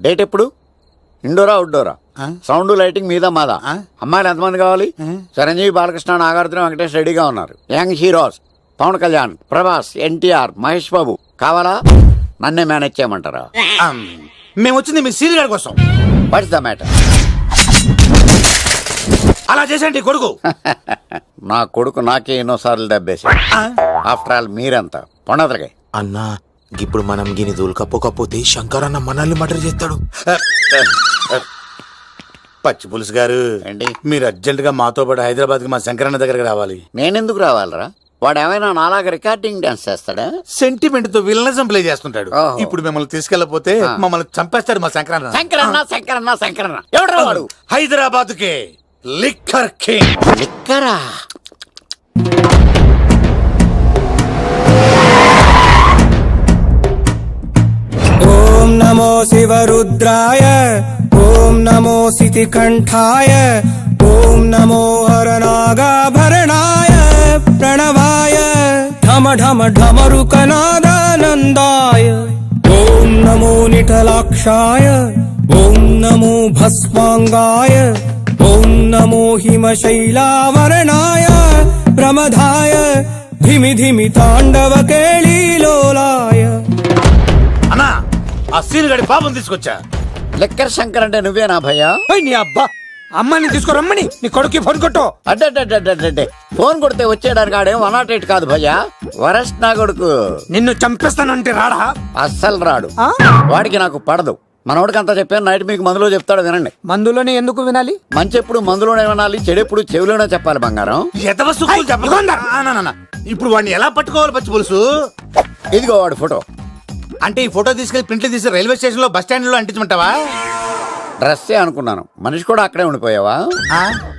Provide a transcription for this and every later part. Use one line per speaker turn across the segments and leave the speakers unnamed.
Date ఎప్పుడు? ఇండోరా అవుట్డోరా? Sound lighting మీద మాదా? అమ్మాయిలు ఎంతమంది కావాలి? చిరంజీవి, బాలకృష్ణ, నాగార్జున, వెంకటేష్ రెడీగా ఉన్నారు. యంగ్ హీరోస్ పవన్ కళ్యాణ్, ప్రభాస్, ఎన్టీఆర్, మహేష్ బాబు కావాలా? నన్నే మేనేజ్ చేయమంటారా?
మేము వచ్చింది మీ సీరియల్ గారి కోసం.
What's the matter?
అలా చేసేయండి కొడుకు.
నా కొడుకు నాకే ఎన్నోసార్లు దెబ్బేసి. ఆఫ్టర్ ఆల్ మీరంతా పొండదరగా.
అన్నా ఇప్పుడు మనం గిని దూల్కపోతే శంకర్ అన్న మనల్ని మర్డర్ చేస్తాడు.
పచ్చి పులుసు గారు
ఏంటి?
మీరు అర్జెంట్ గా మాతో పాటు హైదరాబాద్ కి మా శంకరన్న దగ్గరకు రావాలి.
నేనెందుకు రావాలరా? వాడు ఏమైనా నాలాగా రికార్డింగ్ డాన్స్ చేస్తాడా?
సెంటిమెంట్ తో విలనిజం ప్లే చేస్తుంటాడు.
ఓహో.
ఇప్పుడు మిమ్మల్ని తీసుకెళ్లపోతే మమ్మల్ని చంపేస్తాడు మా శంకరన్న.
శంకరన్న శంకరన్న శంకరన్న ఎవడ్రా వాడు?
హైదరాబాద్ కే లిక్కర్ కింగ్.
లిక్కరా?
ఓం నమో శివరుద్రాయ, ఓం నమో శితికంఠాయ, ఓం నమో హరనాగాభరణాయ ప్రణవాయ ఢమ ఢమ ఢమరుకనాదానందాయ, ఓం నమో నిఠలాక్షాయ, ఓం నమో భస్మాంగాయ, ఓం నమో హిమశైలావరణాయ ప్రమదాయ ధిమి ధిమి తాండవ కేళీలోలాయ.
అన్నా ఆ సీన్ గడి పాపం తీసుకొచ్చా.
లిక్కర్ శంకర్ అంటే నువ్వేనా భయ్యా?
నీ అబ్బా అమ్మాయిని తీసుకురమ్మని నీ కొడుకు ఫోన్ కొట్టు.
అడ్డే ఫోన్ కొడితే వచ్చేయడానికి ఆడేం 108 కాదు భయ్యా, వరస్ట్ నా కొడుకు.
నిన్ను చంపేస్తానంటే రాడా?
అస్సలు రాడు. వాడికి నాకు పడదు. మనోడికి అంతా చెప్పాను. నైట్ మీకు మందులో చెప్తాడు, వినండి.
మందులోనే ఎందుకు వినాలి?
మంచి ఎప్పుడు మందులోనే వినాలి, చెడెప్పుడు చెవిలోనే చెప్పాలి బంగారం.
ఎదవ సుక్కులు చెప్పకుండా. ఇప్పుడు వాడిని ఎలా పట్టుకోవాలి పచ్చి పులుసు?
ఇదిగో వాడు ఫోటో.
అంటే ఈ ఫోటో తీసుకెళ్లి ప్రింట్లు తీసి రైల్వే స్టేషన్ లో బస్ స్టాండ్ లో అంటించమంటావా?
డ్రెస్సే అనుకున్నాను. మనిషి కూడా అక్కడే ఉండిపోయావా?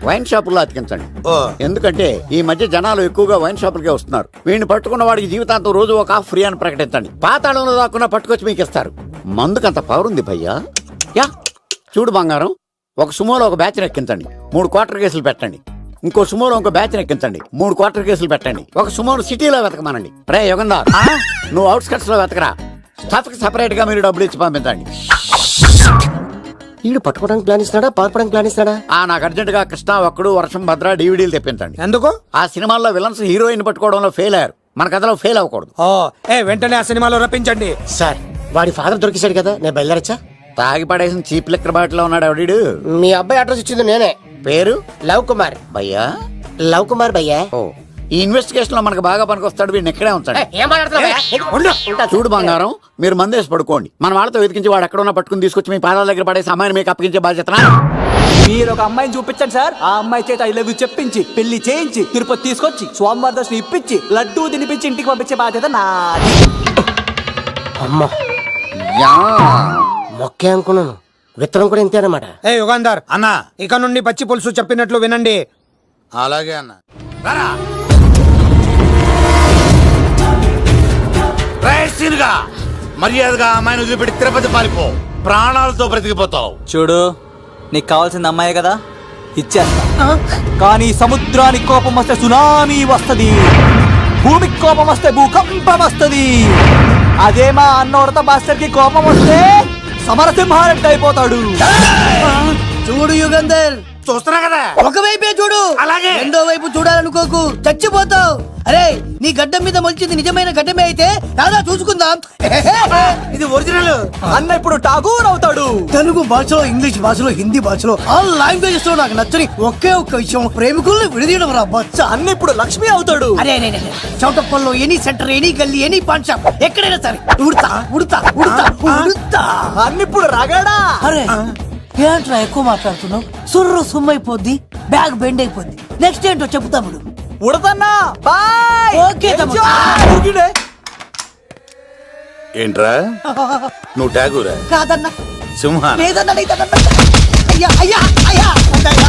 వైన్ షాపుల్లో అతికించండి.
ఓ.
ఎందుకంటే ఈ మధ్య జనాలు ఎక్కువగా వైన్ షాపులకే వస్తున్నారు. వీడిని పట్టుకున్న వాడికి జీవితాంతం రోజు ఒక ఆఫ్ ఫ్రీ అని ప్రకటించండి. పాతాళంలో దాక్కున్నా పట్టుకొచ్చి మీకు ఇస్తారు. మందుకంత పవర్ ఉంది భయ్యా. యా చూడు బంగారం, ఒక సుమోలో ఒక బ్యాచ్ ఎక్కించండి, 3 క్వార్టర్ కేసులు పెట్టండి. ఇంకో సుమోలో ఇంకో బ్యాచ్ ఎక్కించండి, 3 క్వార్టర్ కేసులు పెట్టండి. ఒక సుమోను సిటీలో వెతకమానండి. రే యుగంధర్, నువ్వు అవుట్స్కట్స్ లో వెతకరా. స్టాఫ్ కి సెపరేట్ గా మీరు డబ్బులు ఇచ్చి పంపించండి.
వీడు పట్టుకోవడానికి ప్లాన్ ఇస్తాడా, పారిపోవడానికి ప్లాన్ ఇస్తాడా?
నాకు అర్జెంట్ గా కృష్ణ, ఒక్కడు, వర్షం, భద్ర డివిడీలు తెప్పించండి.
ఎందుకు?
ఆ సినిమాల్లో విలన్స్ హీరోయిన్ పట్టుకోవడంలో ఫెయిల్ అయ్యారు. మన కథలో ఫెయిల్ అవ్వకూడదు.
వెంటనే ఆ సినిమాలో రప్పించండి.
సార్ వాడి ఫాదర్ దొరికేశాడు కదా, నేను బయలుదేరచ్చా?
తాగి పడేసిన చీప్ లెక్కర్ బాటిలో ఉన్నాడు ఎవడీడు.
మీ అబ్బాయి అడ్రస్ ఇచ్చింది నేనే.
పేరు
లవ్ కుమార్.
భయ్యా?
లవ్ కుమార్ భయ్యా.
ఓ, ఈ ఇన్వెస్టిగేషన్ లో మనకు బాగా పనికొస్తాడు. వీడిని ఎక్కడే ఉంచండి. చూడు బంగారం, మీరు మందేసి పడుకోండి. మన వాళ్ళతో వెతికించి వాడు ఎక్కడ ఉన్నా పట్టుకుని తీసుకొచ్చి మీ పాదాల దగ్గర పడేసి అమ్మాయిని మీకు అప్పగించే బాధ్యత.
మీరు ఒక అమ్మాయిని చూపించండి సార్. ఆ అమ్మాయి చేత ఐ లవ్ యూ చెప్పించి పెళ్లి చేయించి తిరుపతి తీసుకొచ్చి స్వామివారి దర్శనం ఇప్పించి లడ్డూ తినిపించి ఇంటికి పంపించే బాధ్యత నాది.
అమ్మా మొక్కే అనుకున్నాను, విత్తనం కూడా ఇంతే అన్నమాట.
యుగాంధర్
అన్నా
ఇక నుండి పచ్చి పులుసు చెప్పినట్లు వినండి.
అలాగే అన్న. రారా. రైట్గా మర్యాదగా అమ్మాయిని వదిలిపెట్టి తిరుపతి పారిపో. ప్రాణాలతో బ్రతికిపోతావు.
చూడు, నీకు కావాల్సింది అమ్మాయి కదా, ఇచ్చేస్తా. కానీ సముద్రానికి కోపం వస్తే సునామీ వస్తది, భూమికి కోపం వస్తే భూకంపం వస్తది. అదే మా అన్నోడత మాస్టర్ కి కోపం వస్తే సమరసింహారెడ్డి అయిపోతాడు.
చూడు యుగంధర్,
చూస్తున్నా కదా,
ఒకవైపే చూడు,
అలాగే
రెండో వైపు చూడాలనుకోకు, చచ్చిపోతావు. అరే నీ గడ్డం మీద మొలిచింది నిజమైన గడ్డమే అయితే రాదా చూసుకుందాం.
ఇది ఒరిజినల్.
అన్న ఇప్పుడు ఠాగూర్ అవుతాడు.
తెలుగు భాషలో, ఇంగ్లీష్ భాషలో, హిందీ భాషలో, ఆల్ లాంగ్వేజెస్ లో నాకు నచ్చని ఒకే ఒక్క విషయం, ప్రేమికుల్ని విడదీయడం రా బచ్చ.
అన్న ఇప్పుడు లక్ష్మి అవుతాడు.
అరే చౌటప్పల్లో ఎనీ సెంటర్, ఎనీ గల్లీ, ఎనీ పాన్ షాప్, ఎక్కడైనా సరే ఉడతా ఉడతా ఉడతా ఉడతా.
అన్న ఇప్పుడు రగడా.
అరే ఏంట్రా ఎక్కువ మాట్లాడుతున్నావు? సుర్రు సుమ్మైపోద్ది, బ్యాగ్ బెండ్ అయిపోద్ది. నెక్స్ట్ ఏంటో చెప్తా తమ్ముడు.
ఉడతన్నా బాయ్.
ఓకే తమ్ముడు.
ఏంట్రా నువ్వు ఠాగూరా?
కాదన్నా,
సింహ
లేదన్నా, లేదన్నా. అయ్యా అయ్యా అయ్యా అయ్యా.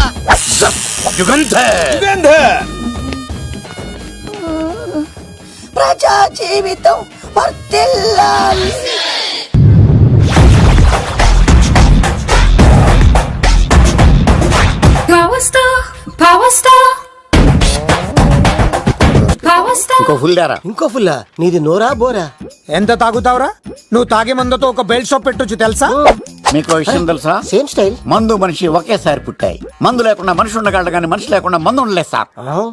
ప్రజా జీవితం వర్ధిల్లాలి.
ఇంకో ఫుల్ దారా.
ఇంకో ఫుల్లా? నీది నోరా బోరా?
ఎంత తాగుతావురా? నువ్వు తాగే మందుతో ఒక బెల్ట్ షాప్ పెట్టొచ్చు తెలుసా?
మీకు విషయం తెలుసా?
Same style.
మందు మనిషి ఒకేసారి పుట్టాయి. మందు లేకుండా మనిషి ఉండగలడు కానీ మనిషి లేకుండా మందు ఉండలేదు సార్.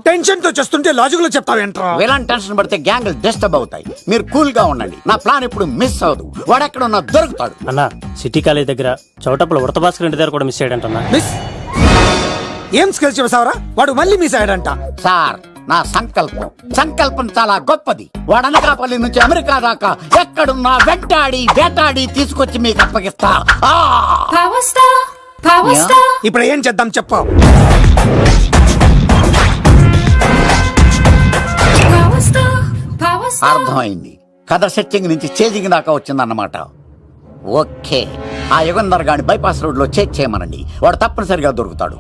టెన్షన్ తో చేస్తుంటే లాజిక్ లో చెప్తావేంట్రా?
విలన్ టెన్షన్ పడితే గ్యాంగ్లు డిస్టర్బ్ అవుతాయి. మీరు కూల్ గా ఉండండి. నా ప్లాన్ ఇప్పుడు మిస్ అవ్వదు. వాడెక్కడ ఉన్నా దొరుకుతాడు.
అన్న సిటీ కాలేజ్ దగ్గర చౌటప్పుల ఉడత భాస్కర్ ఇంటి దగ్గర కూడా మిస్ అయ్యాడంటన్నా.
మిస్ ఏం స్కిల్స్ చెప్పావరా? వాడు మళ్ళీ మిస్ అయ్యాడంట.
సార్ నా సంకల్పం చాలా గొప్పది. వాడు అనకాపల్లి నుంచి అమెరికా దాకా ఎక్కడున్నా వెంటాడి వేటాడి తీసుకొచ్చి మీకు అప్పగిస్తా.
ఇప్పుడు ఏం చేద్దాం చెప్పు.
అర్థమైంది. కథ సెట్టింగ్ నుంచి చేజింగ్ దాకా వచ్చిందన్నమాట. ఓకే, ఆ యుగంధర్ గాని బైపాస్ రోడ్ లో చేజ్ చేయమనండి. వాడు తప్పనిసరిగా దొరుకుతాడు.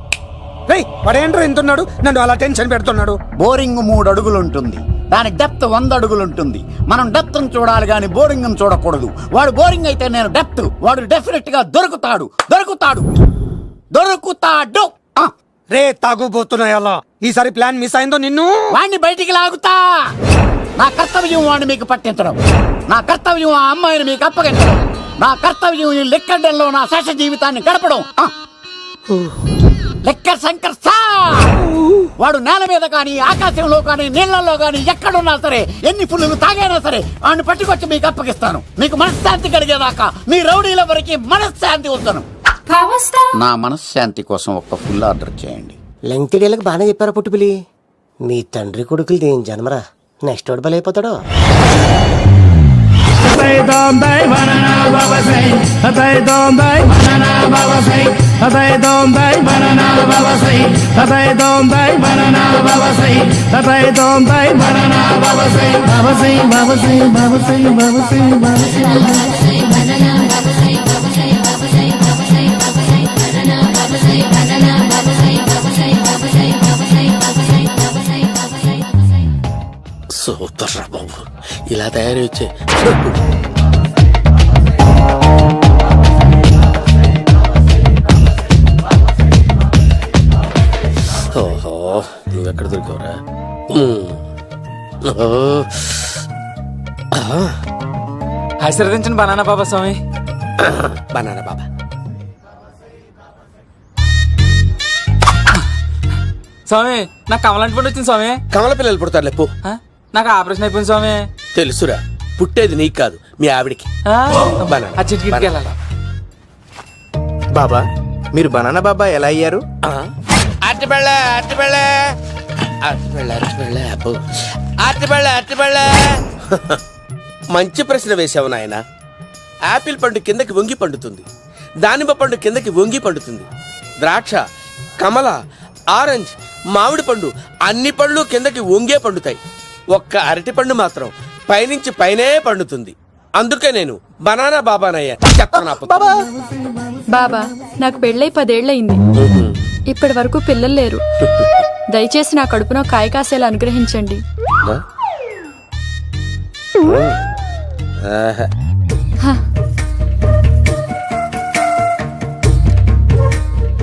వాడేంట్రా ఇంటున్నాడు? నన్ను అలా టెన్షన్ పెడుతున్నాడు.
బోరింగ్ 3 అడుగులు ఉంటుంది. దాని డెప్త్ 100 అడుగులు ఉంటుంది. మనం డెప్త్ చూడాలి గాని బోరింగ్ చూడకూడదు. వాడు బోరింగ్ అయితే నేను డెప్త్. వాడు డెఫినెట్ గా దొరుకుతాడు.
రే తాగుబోతున్నాయలా, ఈసారి ప్లాన్ మిస్ అయిందో నిన్ను
వాడిని బయటికి లాగుతా. నా కర్తవ్యం వాడిని మీకు పట్టించడం. నా కర్తవ్యం ఆ అమ్మాయిని మీకు అప్పగించడం. నా కర్తవ్యం ఈ లెక్కడంలో నా శేష జీవితాన్ని గడపడం. Liquor Shankar sir. వాడు నేల మీద కానీ ఆకాశంలో కానీ నీళ్లలో కానీ ఎక్కడున్నా సరే, ఎన్ని ఫుల్లు తాగైనా సరే వాడిని పట్టుకొచ్చి మీకు అప్పగిస్తాను. మీకు మనశ్శాంతి కలిగేదాకా మీ రౌడీల వరకు మనశ్శాంతి వస్తాను. నా మనశ్శాంతి కోసం ఒక ఫుల్ ఆర్డర్ చేయండి.
లెంగ్త్ డేలకు బాగానే చెప్పారా పుట్టుపిలి. మీ తండ్రి కొడుకులు దేని జన్మరా, నెక్స్ట్ వాడు బలైపోతాడు.
సూపర్ బాబు, ఇలా తయారు వచ్చే ఓహో, నువ్వెక్కడ దొరికావురా?
ఆశీర్వదించండి బనానా బాబా స్వామి.
బనానా బాబా.
స్వామి నాకు కమలాంటి పండు వచ్చింది స్వామి.
కమల పిల్లలు పుడతారు లేపు.
నాకు ఆపరేషన్ అయిపోయింది స్వామి.
తెలుసురా, పుట్టేది నీకు కాదు మీ ఆవిడికి.
ఆ చిటికి వెళ్ళాలి.
బాబా, మీరు బనానా బాబా ఎలా అయ్యారు?
మంచి ప్రశ్న వేశావు నాయన. ఆపిల్ పండు కిందకి వంగి పండుతుంది, దానిమ్మ పండు కిందకి వంగి పండుతుంది, ద్రాక్ష, కమల, ఆరెంజ్, మామిడి పండు అన్ని పండ్లు కిందకి వంగే పండుతాయి. ఒక్క అరటి పండు మాత్రం పైనుంచి పైనే పండుతుంది. అందుకే నేను బనానా బాబానయ్యా.
బాబా, నాకు పెళ్ళై 10 ఏళ్లయింది. ఇప్పటి వరకు పిల్లలు లేరు. దయచేసి నా కడుపున కాయ కాసేలా అనుగ్రహించండి.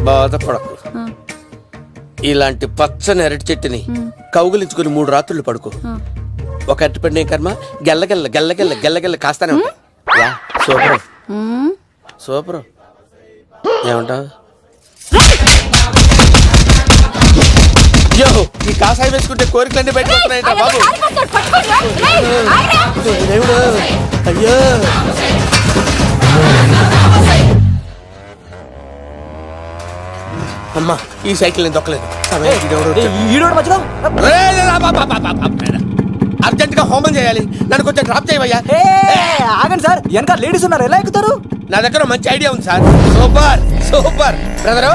బాధపడకు. ఇలాంటి పచ్చని అరటి చెట్టుని కౌగులించుకుని 3 రాత్రులు పడుకో. ఒక అరటి పండు ఏం కర్మ, గెల్లగెల్ల గెల్లగెల్ల గెల్లగెల్ల కాస్తానే ఉంటాయి. Super super. ఏమంటావు? ఈ కాసాయి వేసుకుంటే కోరికలన్నీ బయటకు వస్తున్నాయంట బాబు. దేవుడు, అయ్యో. అమ్మా, ఈ సైకిల్ నేను దొక్కలేదు. అర్జెంట్ గా హోమం చేయాలి. నన్ను కొంచెం డ్రాప్ చేయవయ్యా.
ఆగండి సార్, వెనక లేడీస్ ఉన్నారు, ఎలా ఎక్కుతారు?
నా దగ్గర మంచి ఐడియా ఉంది సార్. Super super. బ్రదరు,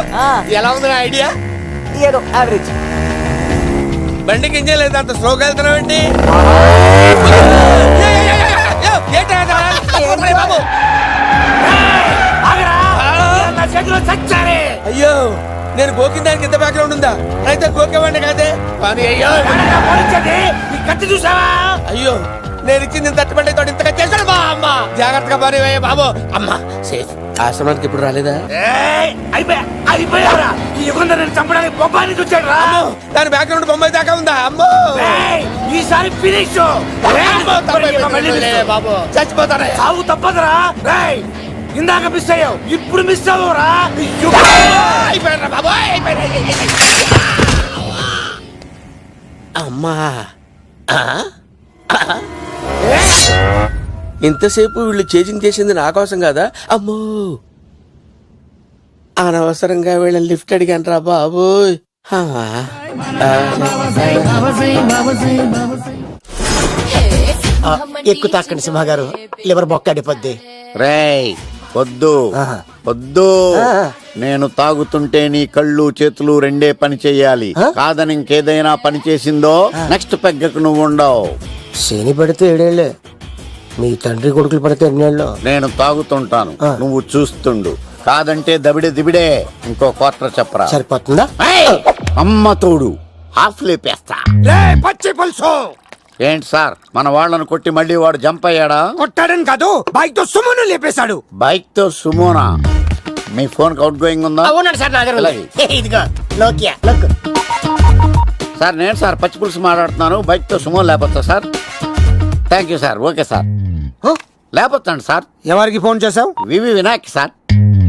ఎలా ఉంది నా ఐడియా?
ఏదో యావరేజ్.
బండికి ఇంజన్ లేదు, అంత స్లోగా వెళ్తున్నావు ఏంటి? అయ్యో, నేను గోకిన దానికి ఇంత బ్యాక్గ్రౌండ్ ఉందా? అయితే గోకేవాడిని కాదే. అయ్యో చూసావా? అయ్యో, నేను ఇచ్చింది తట్టుబడి తోడు ఇంతగా చేశాడు మా అమ్మ. జాగ్రత్తగా పని బాబు. అమ్మ సేఫ్. ఆశ్రమానికి ఇప్పుడు రాలేదా? దాని బ్యాక్గ్రౌండ్ బొమ్మాయి దాకా ఉందా? అమ్మో, ఈసారి ఫినిష్. బాబు చచ్చిపోతారా? సాగు తప్పదురా.
ఇందాక మిస్ అయ్యావు, ఇప్పుడు మిస్ అవ్వరా?
అమ్మా ఇంతసేపు వీళ్ళు చేజింగ్ చేసింది నా కోసం కాదా? అమ్మో, అనవసరంగా వీళ్ళని లిఫ్ట్ అడిగాను రా బాబోయ్.
ఎక్కువ తాకండి సింహ గారు, లివర్ బొక్క అడిపోద్ది.
రేయ్ వద్దు వద్దు, నేను తాగుతుంటే నీ కళ్ళు చేతులు రెండే పని చెయ్యాలి. కాదని ఇంకేదైనా పని చేసిందో నెక్స్ట్ పెగ్గకు నువ్వు ఉండవు.
శని పడితే 7 ఏళ్ళే, మీ తండ్రి కొడుకులు పడితే 8 ఏళ్ళు.
నేను తాగుతుంటాను, నువ్వు చూస్తుండు. కాదంటే దబిడే దిబిడే. ఇంకో క్వార్టర్ చెప్పరా?
సరిపోతుందా?
ఏయ్! అమ్మ తోడు హాఫ్ లేపేస్తా.
పచ్చి పులుసు
ఏంటి సార్, మన వాళ్ళను కొట్టి మళ్ళీ వాడు జంప్ అయ్యాడా?
కొట్టాడని కాదు, బైక్ తో సుమ్మును లేపేశాడు.
బైక్ తో సుమోనా? మీ ఫోన్ అవుట్ గోయింగ్ ఉందా?
అవునండి సార్, నా దగ్గర ఉంది.
అలాగే.
ఇదిగో నోకియా లోక్.
సార్ నేను సార్ పచ్చి పులుసు మాట్లాడుతున్నాను. బైక్ తో సుమో లేపొచ్చా sir? Thank you sir. Okay sir, లేపొచ్చండి సార్.
ఎవరికి ఫోన్ చేసావు?
V V Vinayak sir.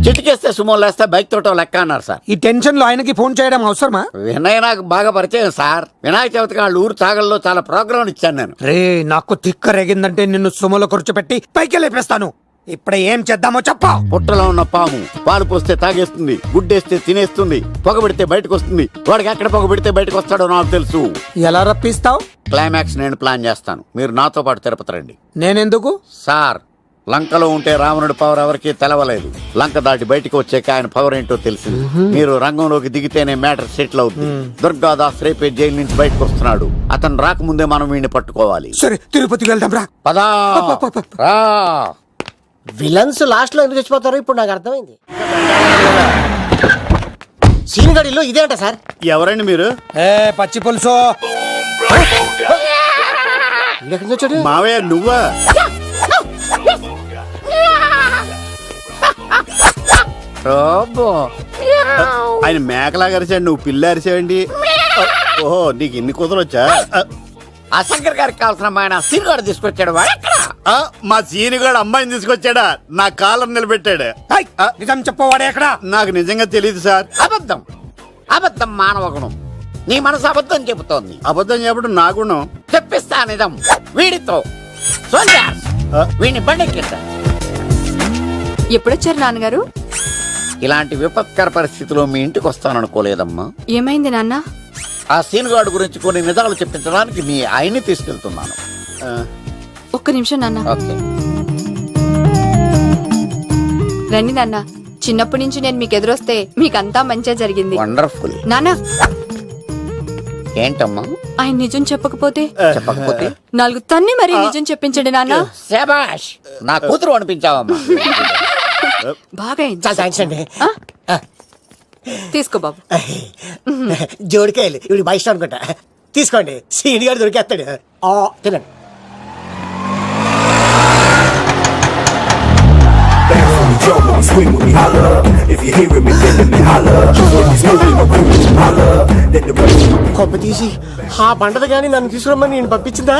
చిటికేస్తే సుమో లేస్తే బైక్ తోటో లెక్క అన్నారు సార్.
ఈ టెన్షన్ లో ఆయనకి ఫోన్ చేయడం అవసరమా?
వినయ్ నాకు బాగా పరిచయం సార్. వినాయక చవితికి వాళ్ళ ఊరు చాగల్లో చాలా ప్రోగ్రాం ఇచ్చాను నేను.
రే, నాకు తిక్క రేగిందంటే నిన్ను సుమలో కూర్చోపెట్టి పైకి లేపేస్తాను. ఇప్పుడే ఏం చేద్దామో చెప్పా.
పుట్టలో ఉన్న పాము పాలు పోస్తే తాగేస్తుంది, గుడ్డేస్తే తినేస్తుంది, పొగబెడితే బయటకు వస్తుంది. వాడికి ఎక్కడ పొగబెడితే బయటకు వస్తాడో నాకు తెలుసు.
ఎలా రప్పిస్తావు?
క్లైమాక్స్ నేను ప్లాన్ చేస్తాను, మీరు నాతో పాటు తిరుపతి రండి.
నేనెందుకు?
సార్, లంకలో ఉంటే రావణుడి పవర్ ఎవరికీ తెలవలేదు. లంక దాటి బయటకు వచ్చాక ఆయన పవర్ ఏంటో తెలిసింది. మీరు రంగంలోకి దిగితేనే మ్యాటర్ సెటిల్ అవుతుంది. దుర్గాదాస్ రేపే జైలు నుంచి బయటకు వస్తున్నాడు. అతను రాకముందే మనం వీడిని పట్టుకోవాలి.
సరే, తిరుపతికి వెళ్దాం రా.
పదా రా.
విలన్స్ లాస్ట్ లో ఎందుకు చచ్చిపోతారు ఇప్పుడు నాకు అర్థమైంది. సీన్ గడిలో ఇదే అంట సార్.
ఎవరండి మీరు?
పచ్చి పులుసు.
ఎక్కడి నుంచి వచ్చాడు?
మావయ్య నువ్వా? ఆయన మేకలాగా అరిచాడు, నువ్వు పిల్ల అరిచావండి. ఓహో, నీకు ఇన్ని కుదరొచ్చా? ఆ శంకర్ గారికి కావాల్సిన అమ్మాయి సీనుగాడు తీసుకొచ్చాడు. మా సీనుగాడు అమ్మాయిని తీసుకొచ్చాడా? నా కాలం నిలబెట్టాడు.
నిజం చెప్పవాడే ఎక్కడ?
నాకు నిజంగా తెలియదు సార్. అబద్ధం అబద్ధం మానవ గుణం. నీ మనసు అబద్ధం చెబుతోంది. అబద్ధం చెప్పడం నా గుణం. తెప్పిస్తా నిజం వీడితో. వీడిని బండెక్కిస్తా.
ఎప్పుడొచ్చారు నాన్నగారు?
ఇలాంటి విపత్కర పరిస్థితిలో మీ ఇంటికి వస్తాననుకోలేదమ్మా.
ఏమైంది నాన్న?
ఆ సీనుగాడు గురించి కొన్ని నిజాలు చెప్పించడానికి మీ ఆయన్ని తీసుకెళ్తున్నాను.
ఒక్క నిమిషం నాన్న.
ఓకే.
రండి నాన్న. చిన్నప్పటి నుంచి నేను మీకు ఎదురొస్తే మీకంతా మంచిగా జరిగింది.
వండర్ఫుల్.
నాన్న,
ఏంటమ్మా?
ఆయన నిజం చెప్పకపోతే
చెప్పకపోతే
4 తన్ని మరీ నిజం చెప్పించండి నాన్న.
శభాష్, నా కూతురు అనిపించావమ్మా.
బాగా అయింది.
చాలా థ్యాంక్స్ అండి.
తీసుకో బాబు.
జోడికాయలు ఇవి బయట అనుకుంటా. తీసుకోండి, సీని గారు దొరికేస్తాడు. తినండి. కొబ్బ తీసి ఆ పంటది కానీ నన్ను తీసుకురమ్మని నేను పంపించిందా?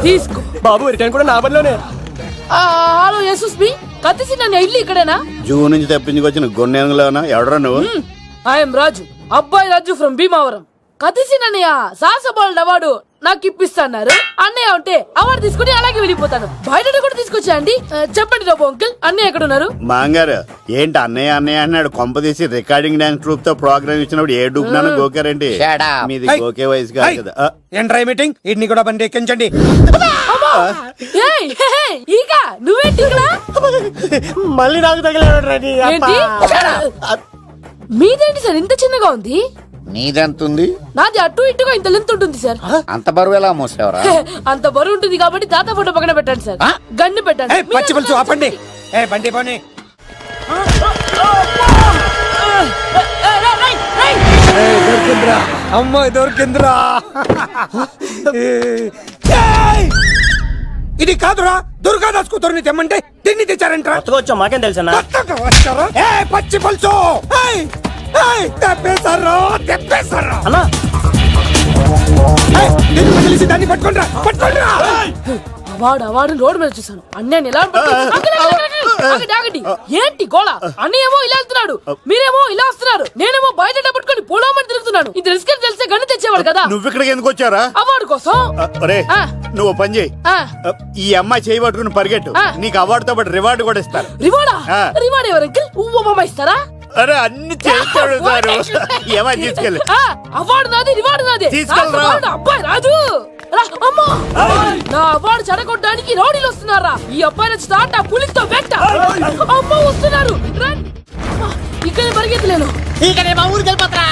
తీసుకో
బాబు, రిటర్న్ కూడా నా పనిలోనే.
హలో యేసుస్ మీ కత్తిసి నన్ను ఇల్లు ఇక్కడేనా?
జూ నుంచి తప్పించుకొచ్చిన గొన్నెంగులోనా? ఎవడరా నువ్వు?
ఐఎమ్ రాజు, అబ్బాయి రాజు ఫ్రమ్ భీమావరం. కత్తిసి నన్నయ్య సాహసబాలుడు అవార్డు నాకు ఇప్పిస్తాన్నారు. అన్నయ్య ఉంటే అవార్డు తీసుకుని అలాగే వెళ్ళిపోతాను. బయట కూడా తీసుకొచ్చా అండి. చెప్పండి రాబు అంకిల్, అన్నయ్య ఎక్కడ ఉన్నారు?
మాంగారు ఏంటి అన్నయ్య అన్నయ్య అన్నాడు? కొంప తీసి రికార్డింగ్ డాన్స్ ట్రూప్ తో ప్రోగ్రామ్ ఇచ్చినప్పుడు ఏ డూబ్నాను గోకారండి? మీది గోకే వయసు కాదు కదా.
ఏంట్రై మీటింగ్? ఇడ్ని కూడా బండి ఎక్కించండి.
ఈక నువ్వేంటి ఇక్కడ?
మళ్ళీ నాకు తగిలేడు.
ఏంటి? మీదేంటి సార్ ఇంత చిన్నగా ఉంది?
నీదెంతుంది?
నాది అటు ఇటుగా ఇంత లెంత్ ఉంటుంది సార్.
అంత బరువు ఎలా మోసేవరా?
అంత బరువు ఉంటుంది కాబట్టి తాత ఫోటో పక్కన పెట్టండి సార్. గన్ను పెట్టండి.
పచ్చి పులుసు ఆపండి. బండి పోనీ. దొరికిందిరా అమ్మాయి, దొరికిందిరా. ఇది కాదురా, దుర్గాదాస్ కూతురుని తెమ్మంటే దీన్ని తెచ్చారంటరా.
వచ్చా మాకేం తెలుసా?
పచ్చి పులుసు తెప్పేశారు, తెప్పేశారు.
అన్నా
తెలిసి దాన్ని పట్టుకోండిరా, పట్టుకోండిరా.
వాడు రోడ్డు మీద చూసాను అన్నయ్య ఎలా ఆగండి ఏంటి గోళ అన్నయ్య ఏమో ఇలా వెళ్తున్నాడు మీరేమో ఇలా వస్తున్నారు నేనేమో బయట పట్టుకొని పొలమని తిరుగుతున్నాను ఇది రిస్క్ తెలిస్తే గన్ను తెచ్చేవాడు కదా
నువ్వు ఇక్కడికి ఎందుకు వచ్చారా
అవార్డు కోసం
ఒరే
ఆ.
నువ్వు పని చేయి
ఆ,
ఈ అమ్మాయి చేయి పట్టుకుని పరిగెట్టు
ఆ.
నీకు అవార్డుతో పాటు రివార్డు కూడా ఇస్తారు
రివార్డా
ఆ.
రివార్డ్ ఎవరు అంకిల్ ఉవ్వమ్మ ఇస్తారా
అరే అన్ని చేస్తాడు సారు ఈ అమ్మాయి తీసుకెళ్ళి
ఆ, అవార్డు నాది రివార్డు నాది
తీసుకెళ్ళరా.
నా అవార్డు అబ్బాయి రాజు రా, అమ్మా నా అవార్డు చెడగొట్టడానికి రౌడీలు వస్తున్నారా ఈ అబ్బాయి వచ్చి తాట పులితో వెంట అమ్మ వస్తున్నారు రండి. అమ్మా, ఇక్కడ పరిగెత్తలేను
ఇకనే మా ఊరికి వెళ్ళిపోతారా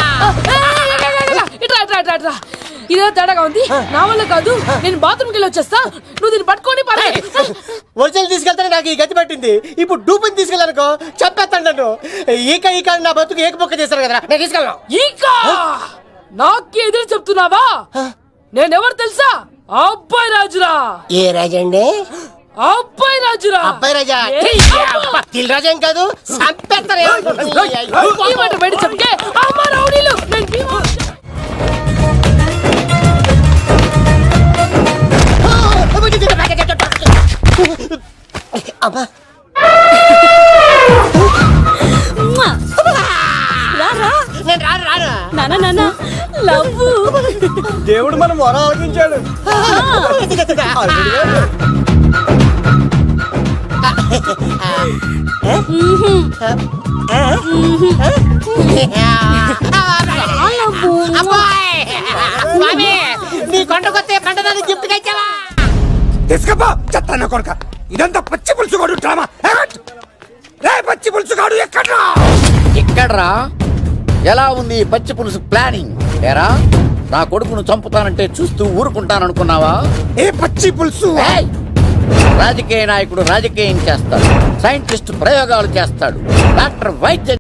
ఇట్రా ఇదే తేడాగా ఉంది నా వల్ల కాదు నేను బాత్రూమ్కి వెళ్ళి వచ్చేస్తా నువ్వు దీన్ని పట్టుకొని పరిగెత్తు.
ఒరిజినల్ తీసుకెళ్తానే నాకు ఈ గతి పట్టింది ఇప్పుడు డూపుని తీసుకెళ్ళానుకో చెప్పేస్తాను నన్ను ఈక నా బతుకు ఏకపొక్క చేశారు కదా నేను తీసుకెళ్ళను
ఇంకా నాకే ఎదురు చెప్తున్నావా నేనెవరు తెలుసా ఆ అబ్బాయి రాజురా
ఏ రాజండి
ఆ అబ్బాయి రాజురా
అబ్బాయి రాజా
ఏయ్,
తిల్ రాజా ఏం కాదు చంపేస్తారు
ఈ మాట బయట చెప్తే అమ్మ రౌడీలు నేను భీమా-
అమ్మా నేను రాను
దేవుడు మనం వర ఆలోచించాడు
నీ కొండకొస్తే పంటదాన్ని గిఫ్ట్ ఇచ్చావా
తీసుకపో చెత్తాన్న కొడుక ఇదంతా పచ్చి పులుసుగాడు డ్రామా రే పచ్చి పులుసుగాడు ఎక్కడ్రా
ఇక్కడ్రా ఎలా ఉంది ఈ పచ్చి పులుసు ప్లానింగ్ ఏరా నా కొడుకును చంపుతానంటే చూస్తూ ఊరుకుంటాననుకున్నావా
ఏ పచ్చి పులుసు
ఏయ్! రాజకీయ నాయకుడు రాజకీయం చేస్తాడు సైంటిస్ట్ ప్రయోగాలు చేస్తాడు డాక్టర్ వైద్యం